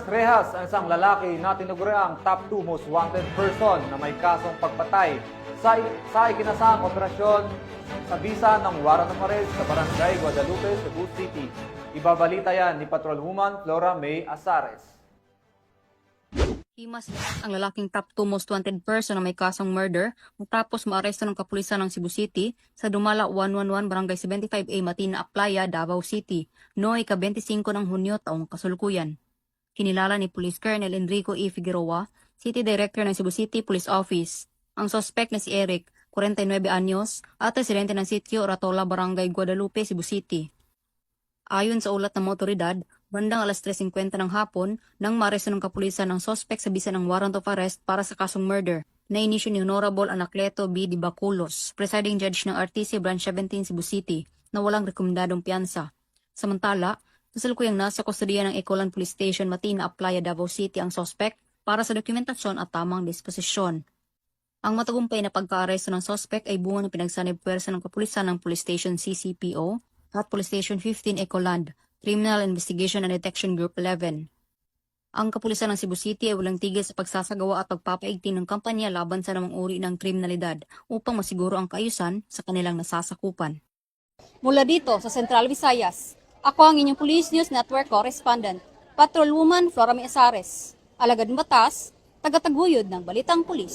rehas ang isang lalaki na tinaguriang top 2 most wanted person na may kasong pagpatay sa ikinasang operasyon sa bisa ng warrant of arrest sa Barangay Guadalupe, Cebu City. Ibabalita yan ni Patrolwoman Flora May Azares. Himas ang lalaking top 2 most wanted person na may kasong murder matapos maaresto ng kapulisan ng Cebu City sa Dumala 111 Barangay 75A Matina Aplaya, Davao City noong ika-25 ng Hunyo taong kasulukuyan. Kinilala ni Police Colonel Enrico E. Figueroa, City Director ng Cebu City Police Office, ang suspect na si Eric, 49 anyos, at residente ng sitio Ratola, Barangay Guadalupe, Cebu City. Ayon sa ulat ng motoridad, bandang alas 3:50 ng hapon nang maaresto ng kapulisan ng suspect sa bisa ng warrant of arrest para sa kasong murder na inisyu ni Honorable Anacleto B. Dibaculos, presiding judge ng RTC Branch 17 Cebu City, na walang rekomendadong piyansa. Samantala, kasalukuyang nasa kustodiya ng Ecolan Police Station Matina Aplaya, Davao City ang suspect para sa dokumentasyon at tamang disposisyon. Ang matagumpay na pagka-aresto ng suspect ay bunga ng pinagsanib puwersa ng kapulisan ng Police Station CCPO at Police Station 15 Ecoland, Criminal Investigation and Detection Group 11. Ang kapulisan ng Cebu City ay walang tigil sa pagsasagawa at pagpapaigting ng kampanya laban sa namang uri ng kriminalidad upang masiguro ang kaayusan sa kanilang nasasakupan. Mula dito sa Central Visayas, ako ang inyong Police News Network Correspondent, Patrolwoman Flora May Azares. Alagad ng batas, tagataguyod ng Balitang Pulis.